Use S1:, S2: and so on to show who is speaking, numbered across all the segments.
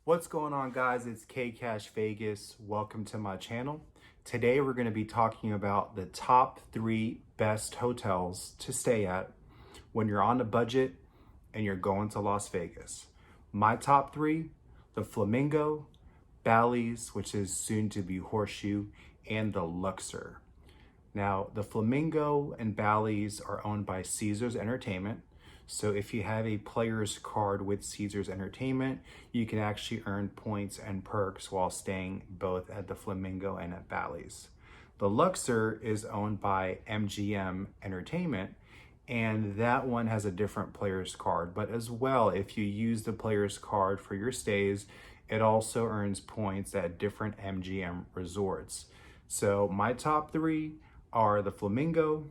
S1: What's going on, guys? It's Kash Vegas. Welcome to my channel. Today we're going to be talking about the top 3 best hotels to stay at when you're on a budget and you're going to Las Vegas. My top 3: the Flamingo, Bally's, which is soon to be Horseshoe, and the Luxor. Now, the Flamingo and Ballys are owned by Caesars Entertainment. So if you have a player's card with Caesars Entertainment, you can actually earn points and perks while staying both at the Flamingo and at Bally's. The Luxor is owned by MGM Entertainment, and that one has a different player's card. But as well, if you use the player's card for your stays, it also earns points at different MGM resorts. So my top 3 are the Flamingo,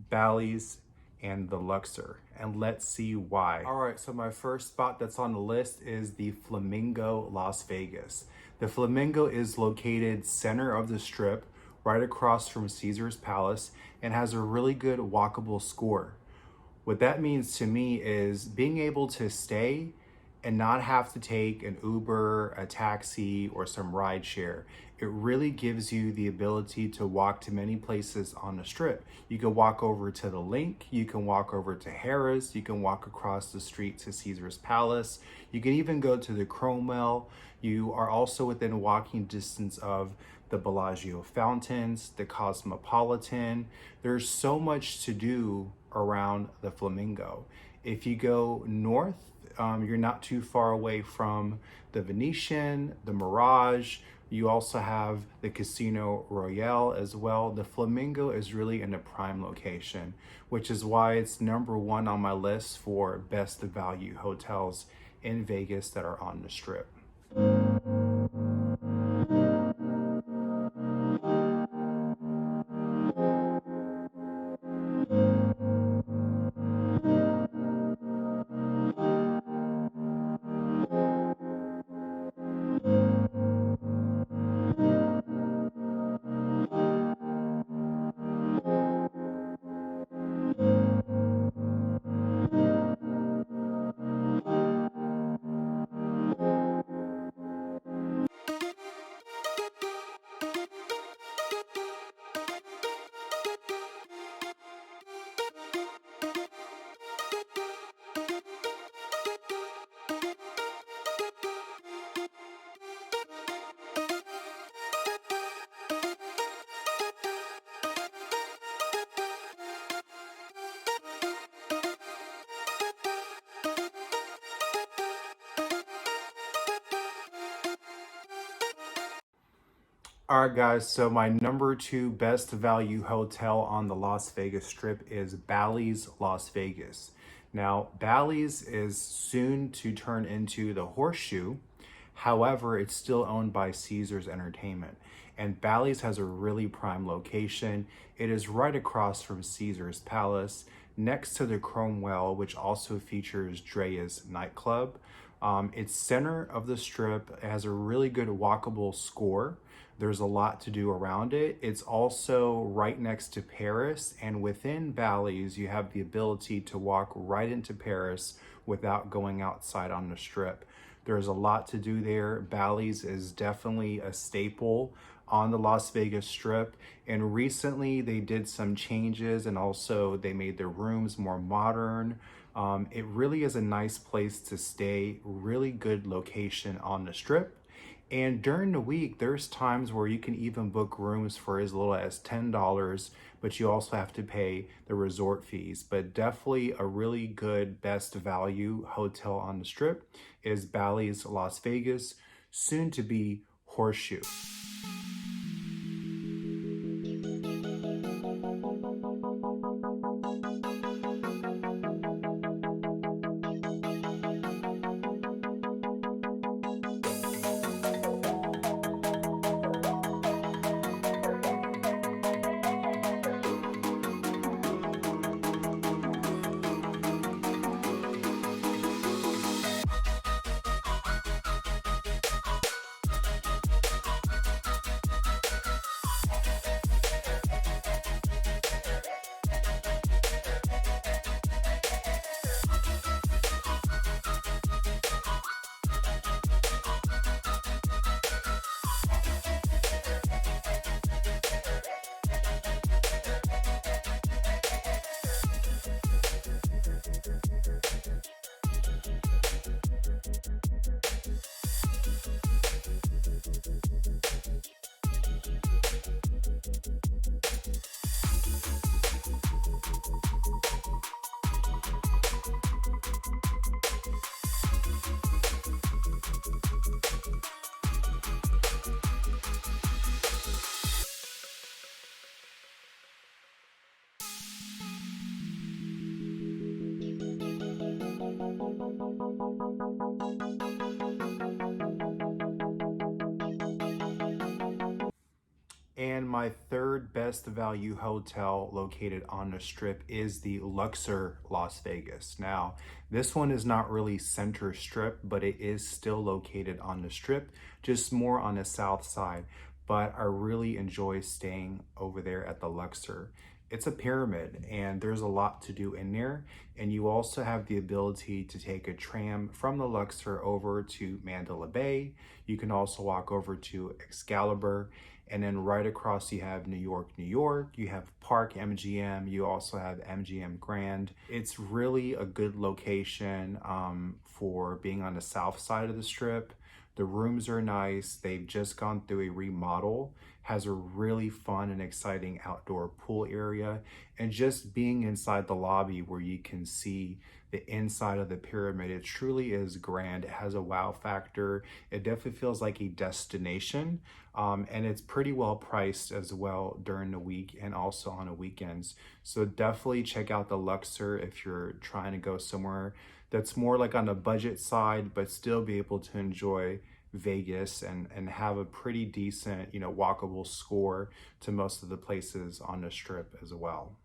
S1: Bally's, and the Luxor, and let's see why. All right, so my first spot that's on the list is the Flamingo Las Vegas. The Flamingo is located center of the strip, right across from Caesar's Palace, and has a really good walkable score. What that means to me is being able to stay and not have to take an Uber, a taxi, or some ride share. It really gives you the ability to walk to many places on the strip. You can walk over to the Link, you can walk over to Harrah's, you can walk across the street to Caesar's Palace, you can even go to the Cromwell. You are also within walking distance of the Bellagio fountains, the Cosmopolitan. There's so much to do around the Flamingo. If you go north, you're not too far away from the Venetian, the Mirage. You also have the Casino Royale as well. The Flamingo is really in a prime location, which is why it's #1 on my list for best value hotels in Vegas that are on the Strip. All right, guys, so my #2 best value hotel on the Las Vegas Strip is Bally's Las Vegas. Now, Bally's is soon to turn into the Horseshoe. However, it's still owned by Caesars Entertainment. And Bally's has a really prime location. It is right across from Caesar's Palace, next to the Cromwell, which also features Drea's nightclub. It's center of the strip. It has a really good walkable score. There's a lot to do around it. It's also right next to Paris, and within Bally's, you have the ability to walk right into Paris without going outside on the strip. There's a lot to do there. Bally's is definitely a staple on the Las Vegas Strip, and recently they did some changes, and also they made their rooms more modern. It really is a nice place to stay, really good location on the Strip. And during the week, there's times where you can even book rooms for as little as $10, but you also have to pay the resort fees. But definitely a really good best value hotel on the Strip is Bally's Las Vegas, soon to be Horseshoe. And my third best value hotel located on the strip is the Luxor, Las Vegas. Now, this one is not really center strip, but it is still located on the strip, just more on the south side. But I really enjoy staying over there at the Luxor. It's a pyramid and there's a lot to do in there. And you also have the ability to take a tram from the Luxor over to Mandalay Bay. You can also walk over to Excalibur. And then right across you have New York, New York. You have Park MGM. You also have MGM Grand. It's really a good location for being on the south side of the strip. The rooms are nice. They've just gone through a remodel. Has a really fun and exciting outdoor pool area. And just being inside the lobby where you can see the inside of the pyramid, it truly is grand. It has a wow factor. It definitely feels like a destination. And it's pretty well priced as well during the week and also on the weekends. So definitely check out the Luxor if you're trying to go somewhere that's more like on the budget side, but still be able to enjoy Vegas and have a pretty decent, walkable score to most of the places on the strip as well.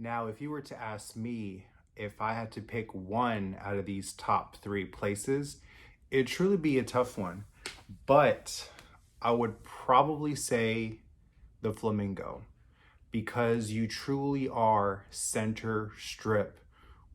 S1: Now, if you were to ask me if I had to pick one out of these top three places, it'd truly be a tough one. But I would probably say the Flamingo because you truly are center strip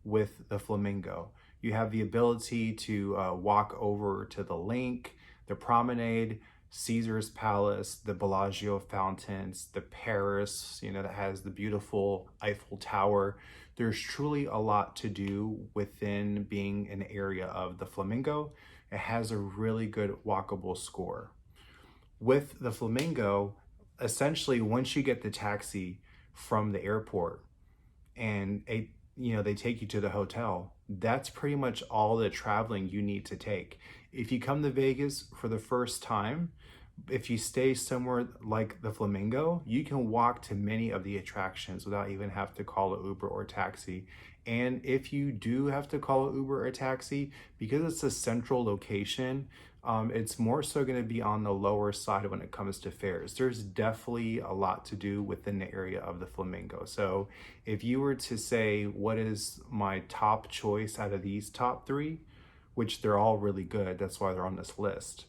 S1: with the Flamingo. You have the ability to walk over to the Link, the Promenade, Caesar's Palace, the Bellagio fountains, the Paris, that has the beautiful Eiffel Tower. There's truly a lot to do within being an area of the Flamingo. It has a really good walkable score. With the Flamingo, essentially once you get the taxi from the airport and they take you to the hotel, that's pretty much all the traveling you need to take. If you come to Vegas for the first time, if you stay somewhere like the Flamingo, you can walk to many of the attractions without even have to call an Uber or taxi. And if you do have to call an Uber or taxi, because it's a central location, it's more so going to be on the lower side when it comes to fares. There's definitely a lot to do within the area of the Flamingo. So if you were to say, what is my top choice out of these top three, which they're all really good, that's why they're on this list.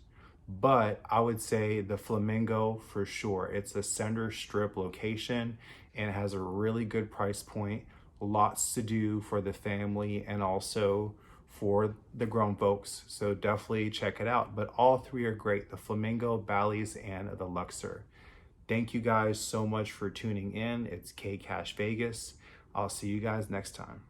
S1: but I would say the Flamingo for sure. It's a center strip location and it has a really good price point. Lots to do for the family and also for the grown folks. So definitely check it out. But all three are great: the Flamingo, Ballys, and the Luxor. Thank you guys so much for tuning in. It's Kash Vegas. I'll see you guys next time.